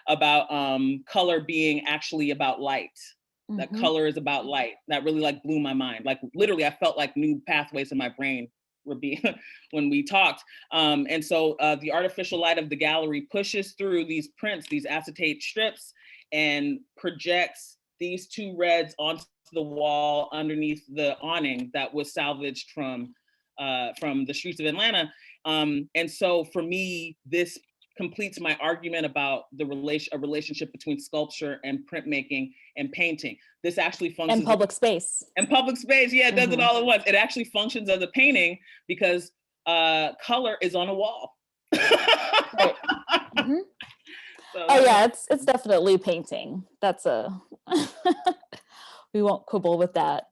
about color being actually about light. That color is about light. That really like blew my mind. Like literally, I felt like new pathways in my brain were being when we talked. And so the artificial light of the gallery pushes through these prints, these acetate strips, and projects these two reds onto the wall underneath the awning that was salvaged from the streets of Atlanta. And so for me, this completes my argument about a relationship between sculpture and printmaking and painting. This actually functions— And public space. And public space, yeah, it does it all at once. It actually functions as a painting because color is on a wall. Right. So, oh yeah, it's definitely painting. That's we won't quibble with that.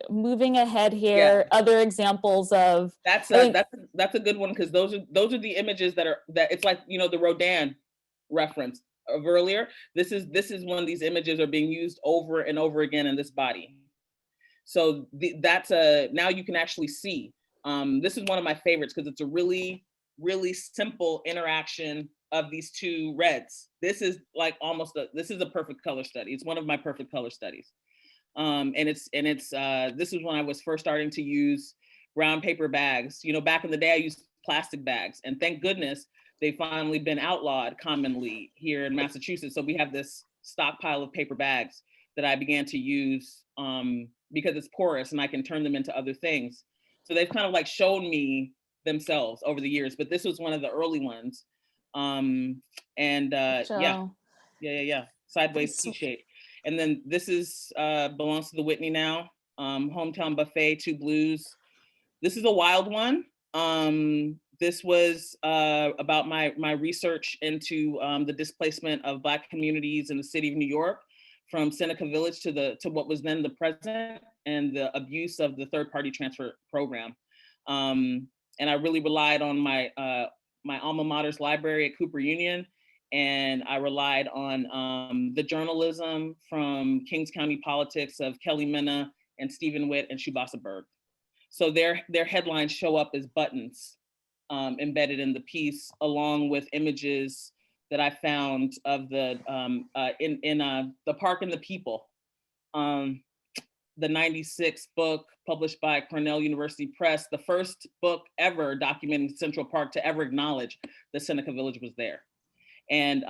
Moving ahead here, other examples of that's a good one because those are the images that it's like the Rodin reference of earlier. This is when these images are being used over and over again in this body. So that's now you can actually see. This is one of my favorites because it's a really, really simple interaction of these two reds. This is like this is a perfect color study. It's one of my perfect color studies. And this is when I was first starting to use brown paper bags. Back in the day I used plastic bags, and thank goodness they've finally been outlawed commonly here in Massachusetts. So we have this stockpile of paper bags that I began to use because it's porous and I can turn them into other things. So they've kind of like shown me themselves over the years, but this was one of the early ones. Yeah. Sideways T shape. And then this is belongs to the Whitney now. Hometown Buffet, Two Blues. This is a wild one. This was about my research into the displacement of Black communities in the city of New York from Seneca Village to what was then the present, and the abuse of the third-party transfer program. And I really relied on my alma mater's library at Cooper Union, and I relied on the journalism from Kings County Politics of Kelly Mena and Stephen Witt and Shubhasa Berg. So their headlines show up as buttons embedded in the piece, along with images that I found of the The Park and the People, the 96 book published by Cornell University Press, the first book ever documenting Central Park to ever acknowledge that Seneca Village was there. And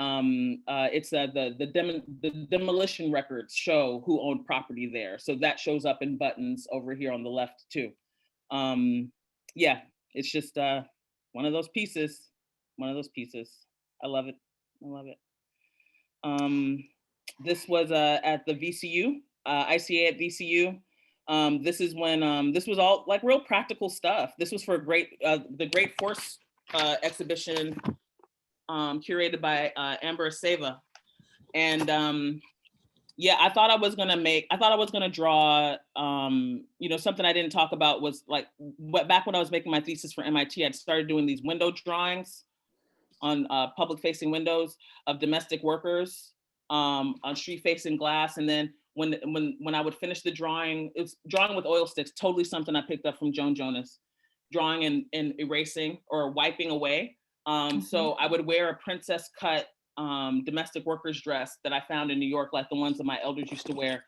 it's the demolition records show who owned property there. So that shows up in buttons over here on the left too. Yeah, it's just one of those pieces. I love it. This was at the VCU, ICA at VCU. This is when this was all like real practical stuff. This was for the Great Force exhibition curated by Amber Seva. And yeah, I thought I was gonna draw, something I didn't talk about was like, back when I was making my thesis for MIT, I'd started doing these window drawings. on public facing windows of domestic workers on street facing glass. And then when I would finish the drawing, it's drawing with oil sticks, totally something I picked up from Joan Jonas, drawing and erasing or wiping away. So I would wear a princess cut domestic workers dress that I found in New York, like the ones that my elders used to wear.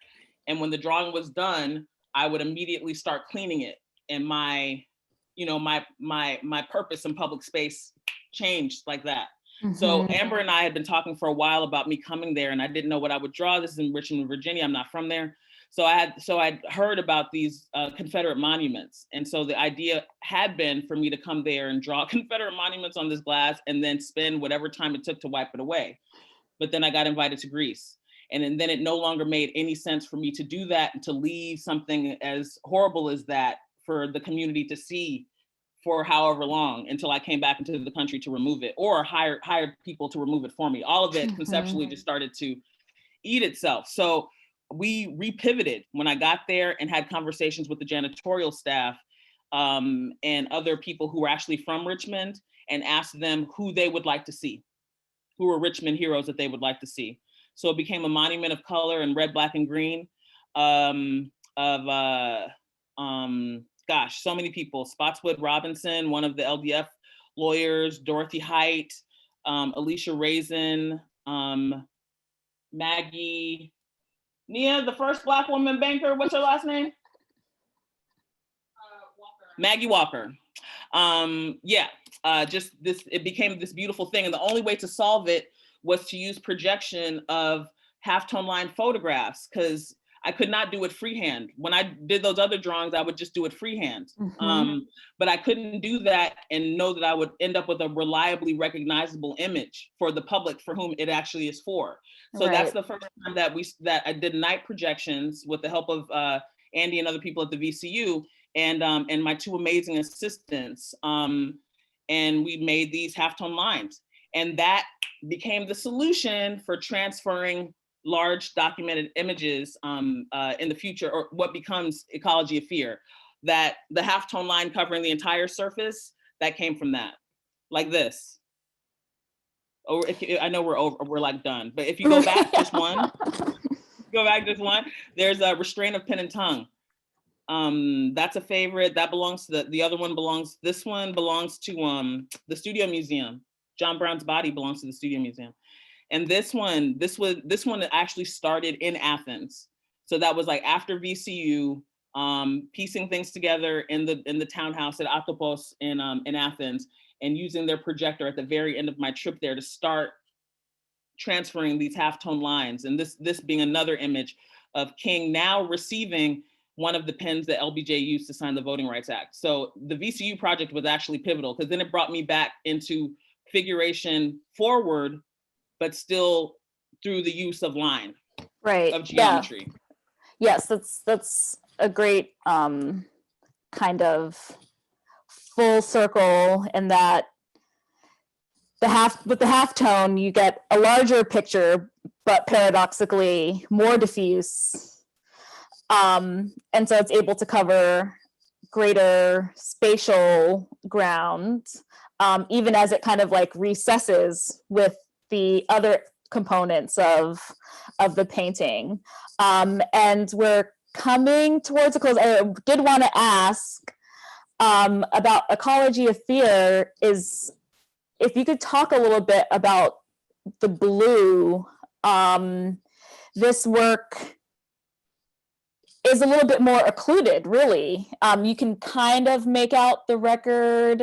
And when the drawing was done, I would immediately start cleaning it. And my purpose in public space changed like that. So Amber and I had been talking for a while about me coming there, and I didn't know what I would draw. This is in Richmond, Virginia. I'm not from there. So I'd heard about these Confederate monuments. And so the idea had been for me to come there and draw Confederate monuments on this glass and then spend whatever time it took to wipe it away. But then I got invited to Greece. And then it no longer made any sense for me to do that and to leave something as horrible as that for the community to see for however long until I came back into the country to remove it, or hired people to remove it for me. All of it conceptually just started to eat itself. So we repivoted when I got there and had conversations with the janitorial staff and other people who were actually from Richmond, and asked them who they would like to see, who were Richmond heroes that they would like to see. So it became a monument of color in red, black, and green gosh, so many people. Spotswood Robinson, one of the LDF lawyers, Dorothy Height, Alicia Raisin, Maggie, Nia, the first Black woman banker, what's her last name? Walker. Maggie Walker. Just this, it became this beautiful thing. And the only way to solve it was to use projection of halftone line photographs, because I could not do it freehand. When I did those other drawings, I would just do it freehand. But I couldn't do that and know that I would end up with a reliably recognizable image for the public for whom it actually is for. So that's the first time that I did night projections with the help of Andy and other people at the VCU and my two amazing assistants. And we made these halftone lines. And that became the solution for transferring large documented images in the future, or what becomes Ecology of Fear. That the halftone line covering the entire surface, that came from that, like this. Or I know we're like done, but if you go back just one, there's a restraint of pen and tongue. That's a favorite. That belongs to the other one belongs, this one belongs to the Studio Museum. John Brown's body belongs to the Studio Museum. And this one actually started in Athens. So that was like after VCU, piecing things together in the townhouse at Atopos in Athens, and using their projector at the very end of my trip there to start transferring these halftone lines. And this being another image of King now receiving one of the pens that LBJ used to sign the Voting Rights Act. So the VCU project was actually pivotal, because then it brought me back into figuration forward, but still through the use of line, of geometry. Yeah. Yes, that's a great kind of full circle, in that with the halftone, you get a larger picture, but paradoxically more diffuse. And so it's able to cover greater spatial ground, even as it kind of like recesses with the other components of the painting. And we're coming towards a close. I did want to ask about Ecology of Fear, is if you could talk a little bit about the blue. This work is a little bit more occluded, really. You can kind of make out the record,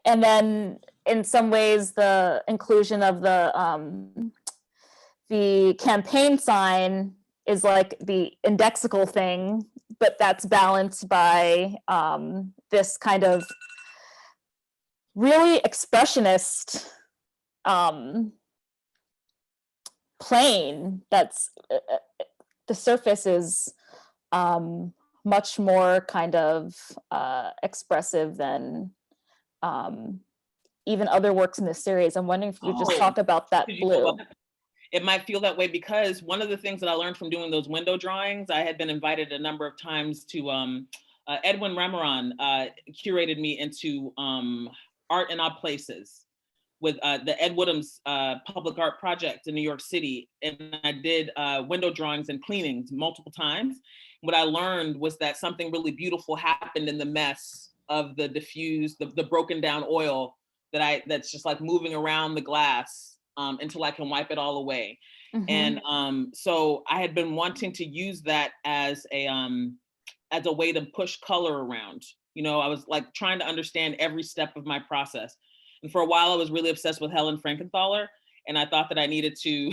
and then in some ways the inclusion of the campaign sign is like the indexical thing, but that's balanced by this kind of really expressionist plane that's the surface is much more kind of expressive than even other works in this series. I'm wondering if you could just talk about that blue. It might feel that way because one of the things that I learned from doing those window drawings, I had been invited a number of times to, Edwin Ramaran curated me into Art in Odd Places with the Ed Woodham's public art project in New York City. And I did window drawings and cleanings multiple times. What I learned was that something really beautiful happened in the mess of the diffused, the broken down oil that's just like moving around the glass until I can wipe it all away. And so I had been wanting to use that as a way to push color around. You know, I was like trying to understand every step of my process. And for a while, I was really obsessed with Helen Frankenthaler. And I thought that I needed to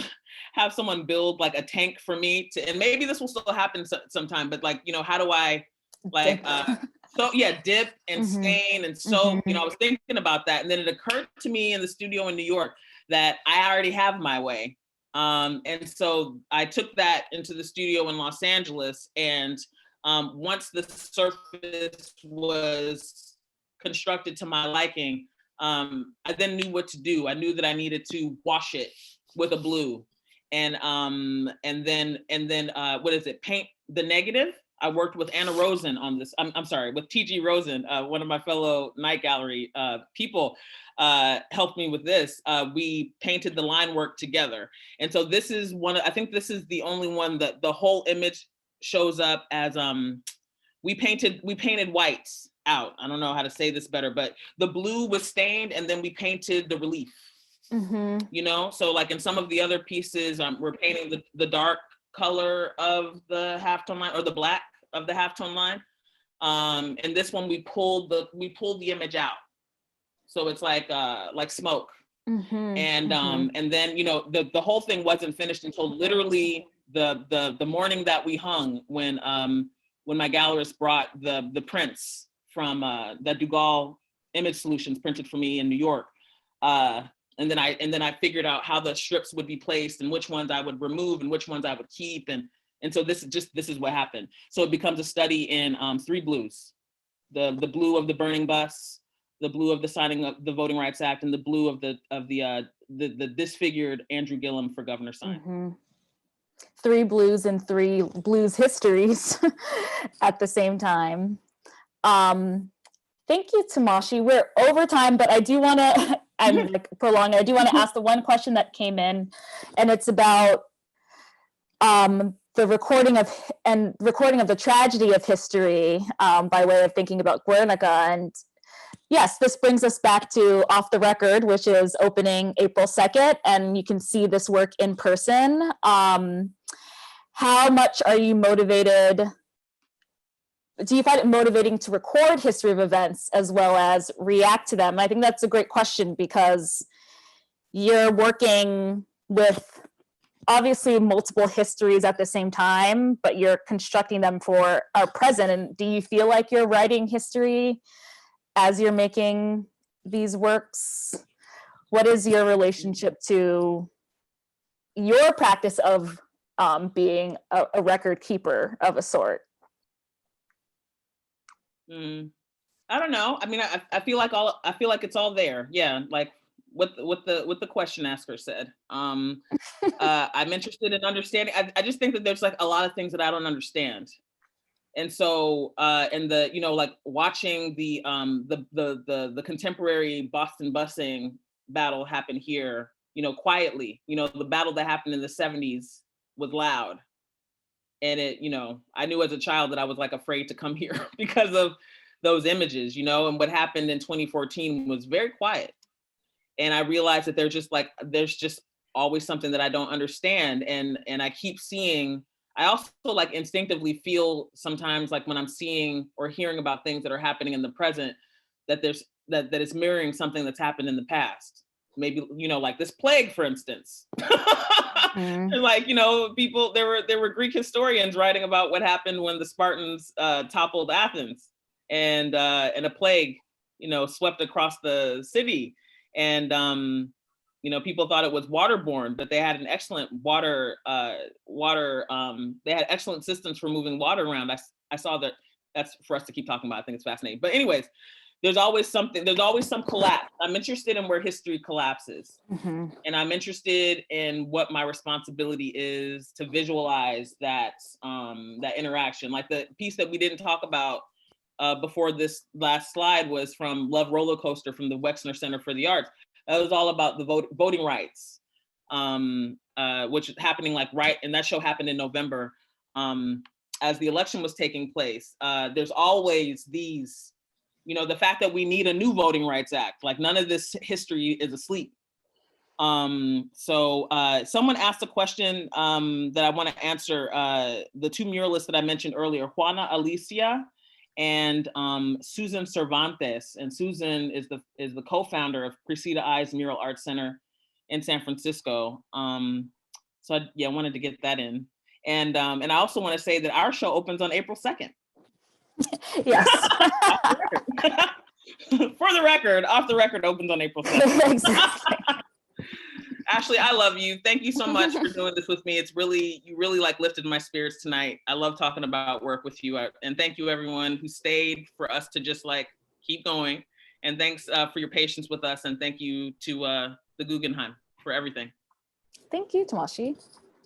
have someone build like a tank for me to, and maybe this will still happen sometime, but like, you know, how do I like, so yeah, dip and stain and soap, you know, I was thinking about that. And then it occurred to me in the studio in New York that I already have my way. And so I took that into the studio in Los Angeles. And once the surface was constructed to my liking, I then knew what to do. I knew that I needed to wash it with a blue, and then what is it? Paint the negative. I worked with Anna Rosen on this. I'm sorry, with T.G. Rosen, one of my fellow Night Gallery people, helped me with this. We painted the line work together, and so this is one. I think this is the only one that the whole image shows up as we painted whites out. I don't know how to say this better, but the blue was stained and then we painted the relief, you know? So like in some of the other pieces, we're painting the dark color of the halftone line or the black of the halftone line. And this one we pulled the image out. So it's like smoke. And then, you know, the whole thing wasn't finished until literally the morning that we hung when my gallerist brought the prints from that Dugal Image Solutions printed for me in New York. And then I figured out how the strips would be placed and which ones I would remove and which ones I would keep. And so this is what happened. So it becomes a study in 3 blues: the blue of the burning bus, the blue of the signing of the Voting Rights Act, and the blue of the disfigured Andrew Gillum for governor sign. 3 blues and 3 blues histories at the same time. Thank you, Tamashi. We're over time, but I do want to, I'm like prolonging. I do want to ask the one question that came in, and it's about the recording of the tragedy of history by way of thinking about Guernica. And yes, this brings us back to Off the Record, which is opening April 2nd, and you can see this work in person. How much are you motivated? Do you find it motivating to record history of events as well as react to them? And I think that's a great question because you're working with obviously multiple histories at the same time, but you're constructing them for our present. And do you feel like you're writing history as you're making these works? What is your relationship to your practice of being a record keeper of a sort? I don't know. I mean, I feel like it's all there. Yeah, like what the question asker said. I'm interested in understanding. I just think that there's like a lot of things that I don't understand. And so, and the, you know, like watching the contemporary Boston busing battle happen here, you know, quietly, you know, the battle that happened in the 70s was loud. And it, you know, I knew as a child that I was like afraid to come here because of those images, you know, and what happened in 2014 was very quiet. And I realized that there's just always something that I don't understand. And I keep seeing, I also like instinctively feel sometimes like when I'm seeing or hearing about things that are happening in the present, that that it's mirroring something that's happened in the past. Maybe, you know, like this plague, for instance. Like, you know, people, there were Greek historians writing about what happened when the Spartans toppled Athens and a plague, you know, swept across the city. And you know, people thought it was waterborne, but they had an excellent they had excellent systems for moving water around. I saw that. That's for us to keep talking about. I think it's fascinating. But anyways, there's always some collapse. I'm interested in where history collapses. And I'm interested in what my responsibility is to visualize that interaction. Like the piece that we didn't talk about before this last slide was from Love Roller Coaster from the Wexner Center for the Arts. That was all about the voting rights, which is happening like and that show happened in November as the election was taking place. There's always these, the fact that we need a new Voting Rights Act, like none of this history is asleep. So someone asked a question that I want to answer. The two muralists that I mentioned earlier, Juana Alicia and Susan Cervantes. And Susan is the co-founder of Cressida Eyes Mural Art Center in San Francisco. So I wanted to get that in. And I also want to say that our show opens on April 2nd. Yes. For the record, Off the Record opens on April 2nd. Exactly. Ashley, I love you. Thank you so much for doing this with me. You really like lifted my spirits tonight. I love talking about work with you. And thank you everyone who stayed for us to just like keep going. And thanks for your patience with us. And thank you to the Guggenheim for everything. Thank you, Tamashi.